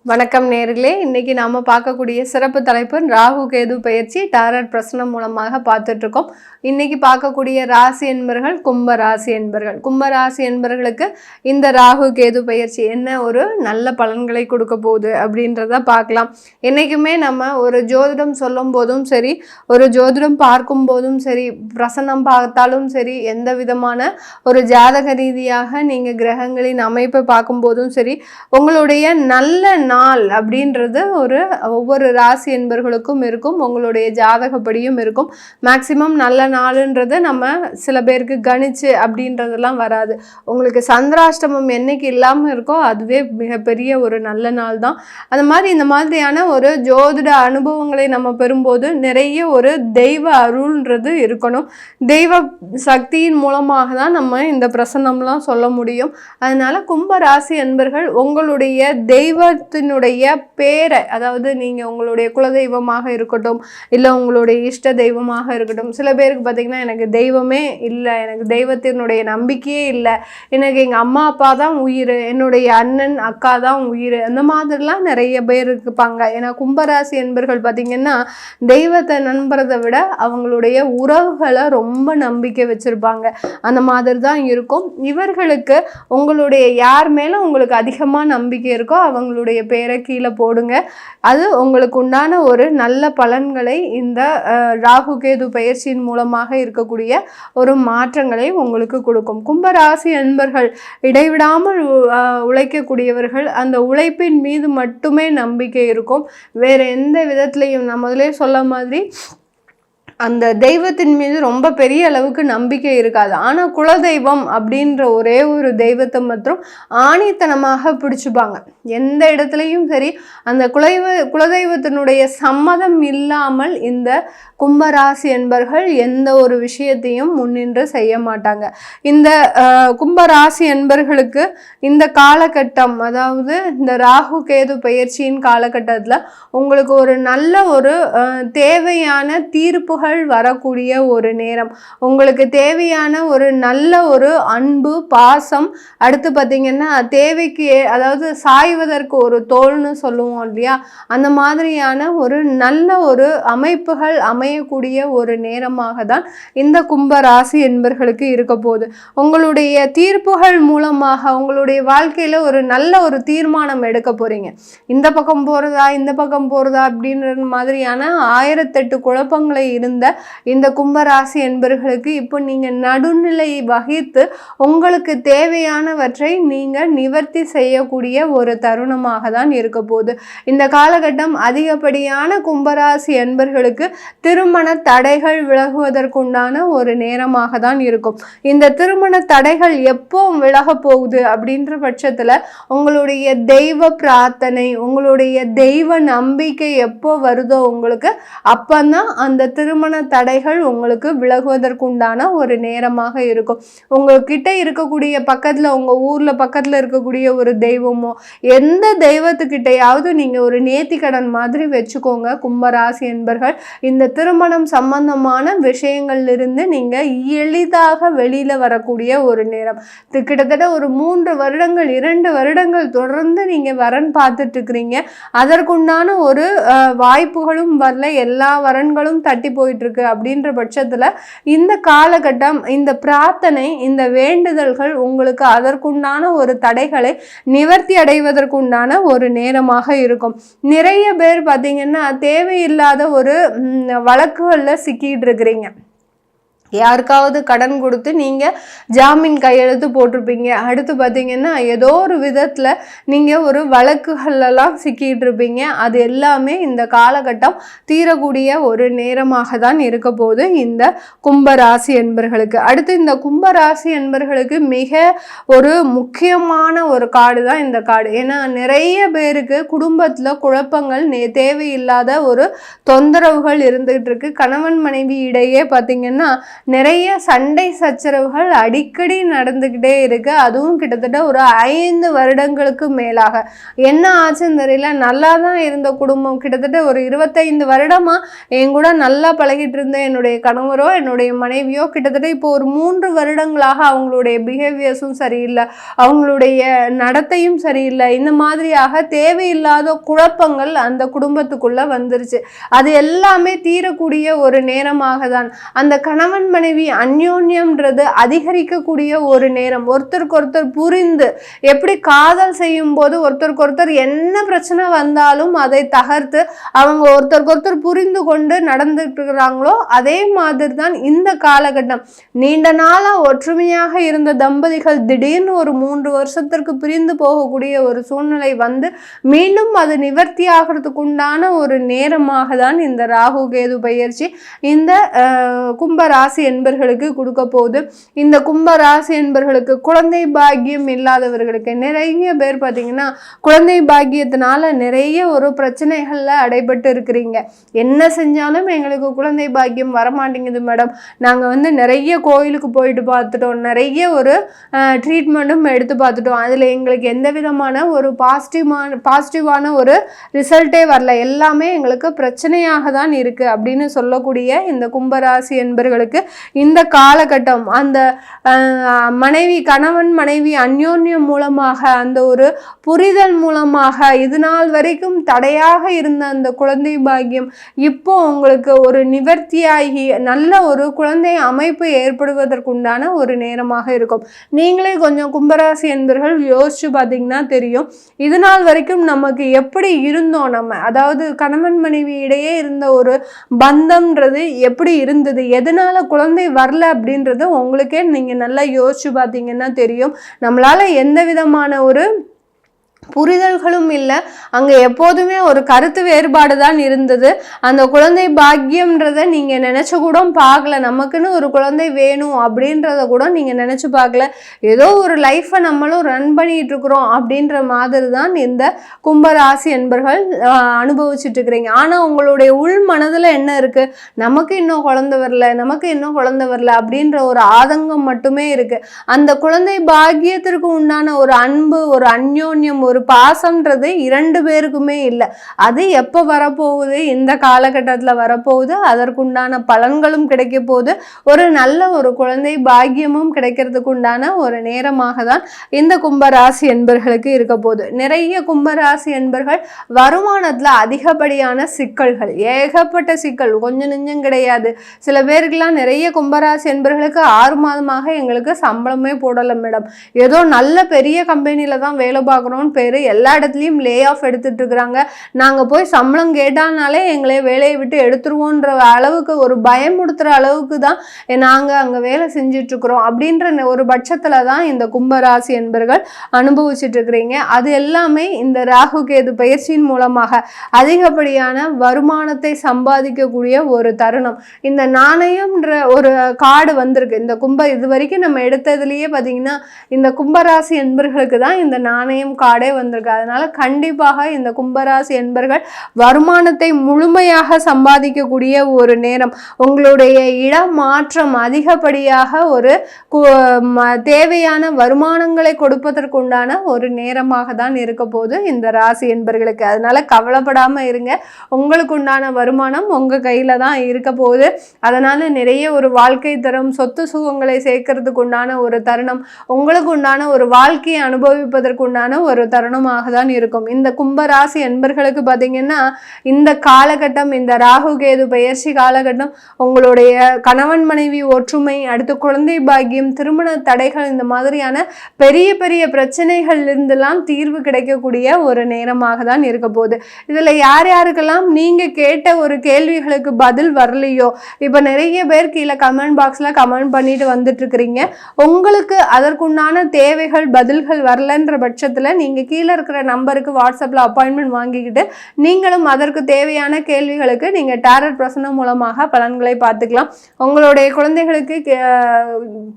வணக்கம் நேர்களே. இன்னைக்கு நாம பார்க்கக்கூடிய சிறப்பு தலைப்பு ராகு கேது பயிற்சி டாரட் பிரசனம் மூலமாக பார்த்துட்டு இருக்கோம். இன்னைக்கு பார்க்கக்கூடிய ராசி என்பர்கள் கும்ப ராசி என்பர்கள். கும்ப ராசி என்பர்களுக்கு இந்த ராகு கேது பயிற்சி என்ன ஒரு நல்ல பலன்களை கொடுக்க போகுது அப்படின்றத பார்க்கலாம். என்னைக்குமே நம்ம ஒரு ஜோதிடம் சொல்லும் போதும் சரி, ஒரு ஜோதிடம் பார்க்கும் போதும் சரி, பிரசனம் பார்த்தாலும் சரி, எந்த விதமான ஒரு ஜாதக ரீதியாக நீங்க கிரகங்களின் அமைப்பை பார்க்கும் போதும் சரி, உங்களுடைய நல்ல நாள் அப்படின்றது ஒவ்வொரு ராசி என்பர்களுக்கும் இருக்கும், உங்களுடைய ஜாதகப்படியும் இருக்கும். மேக்சிமம் நல்ல நாளுன்றது நம்ம சில பேருக்கு கணிச்சு அப்படின்றதெல்லாம் வராது. உங்களுக்கு சந்திராஷ்டமம் என்னைக்கு இல்லாமல் இருக்கோ அதுவே மிகப்பெரிய ஒரு நல்ல நாள் தான். அந்த மாதிரி இந்த மாதிரியான ஒரு ஜோதிட அனுபவங்களை நம்ம பெறும்போது நிறைய ஒரு தெய்வ அருள்ன்றது இருக்கணும். தெய்வ சக்தியின் மூலமாக தான் நம்ம இந்த பிரசன்னம்லாம் சொல்ல முடியும். அதனால கும்ப ராசி என்பர்கள் உங்களுடைய தெய்வத்தினுடைய பேரை, அதாவது நீங்கள் உங்களுடைய குலதெய்வமாக இருக்கட்டும், இல்லை உங்களுடைய இஷ்ட தெய்வமாக இருக்கட்டும். சில பேருக்கு பார்த்தீங்கன்னா எனக்கு தெய்வமே இல்லை, எனக்கு தெய்வத்தினுடைய நம்பிக்கையே இல்லை, எனக்கு எங்கள் அம்மா அப்பா தான் உயிர், என்னுடைய அண்ணன் அக்கா தான் உயிர், அந்த மாதிரிலாம் நிறைய பேர் இருப்பாங்க. ஏன்னா கும்பராசி என்பர்கள் பார்த்தீங்கன்னா தெய்வத்தை நம்புறதை விட அவங்களுடைய உறவுகளை ரொம்ப நம்பிக்கை வச்சுருப்பாங்க. அந்த மாதிரி தான் இருக்கும். இவர்களுக்கு உங்களுடைய யார் மேலே உங்களுக்கு அதிகமாக நம்பிக்கை இருக்கோ அவங்களுடைய பேரை கீழே போடுங்க. அது உங்களுக்கு உண்டான ஒரு நல்ல பலன்களை இந்த ராகு கேது பயிற்சியின் மூலமாக இருக்கக்கூடிய ஒரு மாற்றங்களை உங்களுக்கு கொடுக்கும். கும்பராசி அன்பர்கள் இடைவிடாமல் உழைக்கக்கூடியவர்கள். அந்த உழைப்பின் மீது மட்டுமே நம்பிக்கை இருக்கும். வேற எந்த விதத்திலையும் நான் முதலே சொல்ல மாதிரி அந்த தெய்வத்தின் மீது ரொம்ப பெரிய அளவுக்கு நம்பிக்கை இருக்காது. ஆனால் குலதெய்வம் அப்படின்ற ஒரே ஒரு தெய்வத்தை மற்றும் ஆணித்தனமாக பிடிச்சுப்பாங்க. எந்த இடத்துலையும் சரி அந்த குலதெய்வத்தினுடைய சம்மதம் இல்லாமல் இந்த கும்பராசி என்பர்கள் எந்த ஒரு விஷயத்தையும் முன்னின்று செய்ய மாட்டாங்க. இந்த கும்பராசி என்பர்களுக்கு இந்த காலகட்டம், அதாவது இந்த ராகு கேது பயிற்சியின் காலகட்டத்தில் உங்களுக்கு ஒரு நல்ல ஒரு தேவையான தீர்ப்புகள் வரக்கூடிய ஒரு நேரம். உங்களுக்கு தேவையான ஒரு நல்ல ஒரு அன்பு பாசம், அடுத்து பார்த்தீங்கன்னா தேவைக்கு அதாவது சாய்வதற்கு ஒரு தோல்னு சொல்லுவோம் இல்லையா, அந்த மாதிரியான ஒரு நல்ல ஒரு அமைப்புகள் அமையக்கூடிய ஒரு நேரமாக தான் இந்த கும்ப ராசி என்பர்களுக்கு இருக்க போகுது. உங்களுடைய தீர்ப்புகள் மூலமாக உங்களுடைய வாழ்க்கையில ஒரு நல்ல ஒரு தீர்மானம் எடுக்க போறீங்க. இந்த பக்கம் போறதா இந்த பக்கம் போறதா அப்படின்ற மாதிரியான 1008 குழப்பங்களை இருந்த இந்த கும்பராசி என்பர்களுக்கு இப்போ நீங்க நடுநிலை வகித்து உங்களுக்கு தேவையானவற்றை நீங்க நிவர்த்தி செய்யக்கூடிய ஒரு தருணமாக தான் இருக்க போகுது. இந்த காலகட்டம் அதிகப்படியான கும்பராசி என்பர்களுக்கு திருமண தடைகள் விலகுவதற்குண்டான ஒரு நேரமாக தான் இருக்கும். இந்த திருமண தடைகள் எப்போ விலக போகுது அப்படின்ற பட்சத்துல உங்களுடைய தெய்வ பிரார்த்தனை, உங்களுடைய தெய்வ நம்பிக்கை எப்போ வருதோ உங்களுக்கு அப்பந்தான் அந்த திருமண தடைகள் உங்களுக்கு விலகுவதற்குண்டான ஒரு நேரமாக இருக்கும். உங்ககிட்ட இருக்கக்கூடிய பக்கத்துல, உங்க ஊர்ல பக்கத்துல இருக்கக்கூடிய ஒரு தெய்வமோ எந்த தெய்வத்துக்கிட்டையாவது நீங்க ஒரு நேர்த்திக்கடன் மாதிரி வச்சுக்கோங்க. கும்பராசி என்பர்கள் இந்த திருமணம் சம்பந்தமான விஷயங்கள்லிருந்து நீங்க எளிதாக வெளியில வரக்கூடிய ஒரு நேரம். கிட்டத்தட்ட ஒரு 3 வருடங்கள் 2 வருடங்கள் தொடர்ந்து நீங்க வரன் பார்த்துட்டு இருக்கிறீங்க. அதற்குண்டான ஒரு வாய்ப்புகளும் வரல, எல்லா வரன்களும் தட்டி போயிட்டு இருக்கு அப்படின்ற பட்சத்துல இந்த காலகட்டம், இந்த பிரார்த்தனை, இந்த வேண்டுதல்கள் உங்களுக்கு அதற்குண்டான ஒரு தடைகளை நிவர்த்தி அடைவதற்குண்டான ஒரு நேரமாக இருக்கும். நிறைய பேர் பார்த்தீங்கன்னா தேவையில்லாத ஒரு வழக்குகளில் சிக்கிட்டு இருக்கிறீங்க. யாருக்காவது கடன் கொடுத்து நீங்கள் ஜாமீன் கையெழுத்து போட்டிருப்பீங்க. அடுத்து பார்த்தீங்கன்னா ஏதோ ஒரு விதத்தில் நீங்கள் ஒரு வழக்குகளெல்லாம் சிக்கிட்டு இருப்பீங்க. அது எல்லாமே இந்த காலகட்டம் தீரக்கூடிய ஒரு நேரமாக தான் இருக்க போது இந்த கும்பராசி என்பர்களுக்கு. அடுத்து இந்த கும்பராசி என்பர்களுக்கு மிக ஒரு முக்கியமான ஒரு கார்டு தான் இந்த கார்டு. ஏன்னா நிறைய பேருக்கு குடும்பத்தில் குழப்பங்கள், தேவையில்லாத ஒரு தொந்தரவுகள் இருந்துகிட்டு இருக்கு. கணவன் மனைவி இடையே பார்த்தீங்கன்னா நிறைய சண்டை சச்சரவுகள் அடிக்கடி நடந்துக்கிட்டே இருக்கு. அதுவும் கிட்டத்தட்ட ஒரு 5 வருடங்களுக்கு மேலாக. என்ன ஆச்சுன்னு தெரியல, நல்லா தான் இருந்த குடும்பம். கிட்டத்தட்ட ஒரு 25 வருடமா என் கூட நல்லா பழகிட்டு இருந்த என்னுடைய கணவரோ என்னுடைய மனைவியோ கிட்டத்தட்ட இப்போ ஒரு 3 வருடங்களாக அவங்களுடைய பிஹேவியர்ஸும் சரியில்லை, அவங்களுடைய நடத்தையும் சரியில்லை. இந்த மாதிரியாக தேவையில்லாத குழப்பங்கள் அந்த குடும்பத்துக்குள்ள வந்துருச்சு. அது எல்லாமே தீரக்கூடிய ஒரு நேரமாக தான் அந்த கணவன் மனைவி அந்யோன்யம்ன்றது அதிகரிக்கக்கூடிய ஒரு நேரம். ஒருத்தருக்கு ஒருத்தர் புரிந்து, எப்படி காதல் செய்யும் போது ஒருத்தருக்கு ஒருத்தர் என்ன பிரச்சனை வந்தாலும் அதை தகர்த்து அவங்க ஒருத்தருக்கு ஒருத்தர் புரிந்து கொண்டு நடந்துட்டு இருக்கிறாங்களோ அதே மாதிரி தான் இந்த காலகட்டம். நீண்ட நாளா ஒற்றுமையாக இருந்த தம்பதிகள் திடீர்னு ஒரு 3 வருஷத்திற்கு பிரிந்து போகக்கூடிய ஒரு சூழ்நிலை வந்து மீண்டும் அது நிவர்த்தி ஆகிறதுக்கு உண்டான ஒரு நேரமாக தான் இந்த ராகு கேது பயிற்சி இந்த கும்ப ராசி என்பர்களுக்கு கொடுக்க போகுது. இந்த கும்ப ராசி என்பர்களுக்கு குழந்தை பாக்கியம் இல்லாதவர்களுக்கு நிறைய பேர் பார்த்தீங்கன்னா குழந்தை பாக்கியத்தினால நிறைய ஒரு பிரச்சனைகள்ல அடைபட்டு இருக்கிறீங்க. என்ன செஞ்சாலும் எங்களுக்கு குழந்தை பாக்கியம் வரமாட்டேங்குது மேடம், நாங்கள் வந்து நிறைய கோயிலுக்கு போயிட்டு பார்த்துட்டோம், நிறைய ஒரு ட்ரீட்மெண்ட்டும் எடுத்து பார்த்துட்டோம், அதில் எங்களுக்கு எந்த விதமான ஒரு பாசிட்டிவான ஒரு ரிசல்ட்டே வரல, எல்லாமே எங்களுக்கு பிரச்சனையாக தான் இருக்குது அப்படின்னு சொல்லக்கூடிய இந்த கும்பராசி என்பர்களுக்கு இந்த காலகட்டம் அந்த கணவன் மனைவி அந்யோன்யம் மூலமாக அந்த ஒரு புரிதல் மூலமாக இது நாள் வரைக்கும் தடையாக இருந்த அந்த குழந்தை பாக்கியம் இப்போ உங்களுக்கு ஒரு நிவர்த்தியாகி நல்ல ஒரு குழந்தை அமைப்பு ஏற்படுவதற்குண்டான ஒரு நேரமாக இருக்கும். நீங்களே கொஞ்சம் கும்பராசி என்பர்கள் யோசிச்சு பார்த்தீங்கன்னா தெரியும், இது நாள் வரைக்கும் நமக்கு எப்படி இருந்தோம், நம்ம அதாவது கணவன் மனைவி இடையே இருந்த ஒரு பந்தம்ன்றது எப்படி இருந்தது, எதனால குழந்தை வரல அப்படின்றது உங்களுக்கே நீங்க நல்லா யோசிச்சு பார்த்தீங்கன்னா தெரியும். நம்மளால எந்த விதமான ஒரு புரிதல்களும் இல்லை, அங்கே எப்போதுமே ஒரு கருத்து வேறுபாடு தான் இருந்தது. அந்த குழந்தை பாக்கியம்ன்றதை நீங்கள் நினச்ச கூட பார்க்கல, நமக்குன்னு ஒரு குழந்தை வேணும் அப்படின்றத கூட நீங்கள் நினச்சி பார்க்கல. ஏதோ ஒரு லைஃப்பை நம்மளும் ரன் பண்ணிட்டு இருக்கிறோம் அப்படின்ற மாதிரி தான் இந்த கும்பராசி என்பர்கள் அனுபவிச்சுட்டு இருக்கிறீங்க. ஆனால் உங்களுடைய உள் மனதில் என்ன இருக்குது, நமக்கு இன்னும் குழந்தை வரல அப்படின்ற ஒரு ஆதங்கம் மட்டுமே இருக்குது. அந்த குழந்தை பாக்கியத்திற்கு உண்டான ஒரு அன்பு, ஒரு அந்யோன்யம், ஒரு பாசம்ன்றது 2 பேருக்குமே இல்லை. அது எப்போ வரப்போகுது, இந்த காலகட்டத்தில் வரப்போகுது, அதற்குண்டான பலன்களும் கிடைக்க போகுது, ஒரு நல்ல ஒரு குழந்தை பாக்கியமும் கிடைக்கிறதுக்கு உண்டான ஒரு நேரமாக தான் இந்த கும்பராசி என்பர்களுக்கு இருக்க போகுது. நிறைய கும்பராசி என்பர்கள் வருமானத்தில் அதிகப்படியான சிக்கல்கள், ஏகப்பட்ட சிக்கல், கொஞ்சம் நெஞ்சம் கிடையாது. சில பேருக்கெல்லாம் நிறைய கும்பராசி என்பர்களுக்கு 6 மாதமாக எங்களுக்கு சம்பளமே போடலை மேடம், ஏதோ நல்ல பெரிய கம்பெனியில் தான் வேலை பார்க்குறோன்னு எல்லா இடத்துலையும் லே ஆஃப் எடுத்துட்டு இருக்கிறாங்க, நாங்கள் போய் சம்பளம் கேட்டானாலே எங்களை வேலையை விட்டு எடுத்துருவோன்ற அளவுக்கு, ஒரு பயமுடுத்துகிற அளவுக்கு தான் நாங்கள் அங்கே வேலை செஞ்சுட்டு இருக்கிறோம் அப்படின்ற ஒரு பட்சத்தில் தான் இந்த கும்பராசி என்பர்கள் அனுபவிச்சுட்டு இருக்கிறீங்க. அது எல்லாமே இந்த ராகு கேது பயிற்சியின் மூலமாக அதிகப்படியான வருமானத்தை சம்பாதிக்கக்கூடிய ஒரு தருணம். இந்த நாணயம்ன்ற ஒரு கார்டு வந்திருக்கு. இந்த இது வரைக்கும் நம்ம எடுத்ததுலேயே பார்த்தீங்கன்னா இந்த கும்பராசி என்பர்களுக்கு தான் இந்த நாணயம் கார்டே வந்திருக்கு. அதனால கண்டிப்பாக இந்த கும்பராசி என்பர்கள் வருமானத்தை முழுமையாக சம்பாதிக்கக்கூடிய ஒரு நேரம். உங்களுடைய இடமாற்றம் அதிகப்படியாக ஒரு தேவையான வருமானங்களை கொடுப்பதற்குண்டான ஒரு நேரமாக தான் இருக்க போது இந்த ராசி என்பர்களுக்கு. அதனால கவலைப்படாம இருங்க, உங்களுக்கு உண்டான வருமானம் உங்க கையில தான் இருக்க போகுது. அதனால நிறைய ஒரு வாழ்க்கை தரம், சொத்து சுகங்களை சேர்க்கறதுக்கு உண்டான ஒரு தருணம், உங்களுக்கு உண்டான ஒரு வாழ்க்கையை அனுபவிப்பதற்கு உண்டான ஒரு தருணமாக தான் இருக்கும். இந்த கும்பராசி என்பர்களுக்கு பார்த்தீங்கன்னா இந்த காலகட்டம், இந்த ராகு கேது பயிற்சி காலகட்டம் உங்களுடைய கணவன் மனைவி ஒற்றுமை, அடுத்து குழந்தை பாக்கியம், திருமண தடைகள், இந்த மாதிரியான பெரிய பெரிய பிரச்சனைகள் இருந்தெல்லாம் தீர்வு கிடைக்கக்கூடிய ஒரு நேரமாக தான் இருக்க போகுது. இதுல யார் யாருக்கெல்லாம் நீங்க கேட்ட ஒரு கேள்விகளுக்கு பதில் வரலையோ, இப்ப நிறைய பேர் கீழே கமெண்ட் பாக்ஸ்ல கமெண்ட் பண்ணிட்டு வந்துட்டு இருக்கிறீங்க, உங்களுக்கு அதற்குண்டான தேவைகள் பதில்கள் வரலன்ற பட்சத்துல நீங்க கீழே இருக்கிற நம்பருக்கு வாட்ஸ்அப்ல அப்பாயின்மெண்ட் வாங்கிக்கிட்டு நீங்களும் அதற்கு தேவையான கேள்விகளுக்கு நீங்க டாரட் பிரசனம் மூலமாக பலன்களை பார்த்துக்கலாம். உங்களுடைய குழந்தைகளுக்கு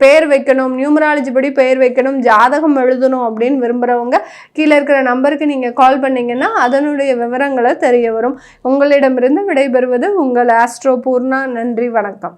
பேர் வைக்கணும், நியூமராலஜி படி பேர் வைக்கணும், ஜாதகம் எழுதணும் அப்படின்னு விரும்புறவங்க கீழே இருக்கிற நம்பருக்கு நீங்க கால் பண்ணீங்கன்னா அதனுடைய விவரங்களை தெரிய வரும். உங்களிடமிருந்து விடைபெறுவது உங்கள் ஆஸ்ட்ரோ பூர்ணா. நன்றி, வணக்கம்.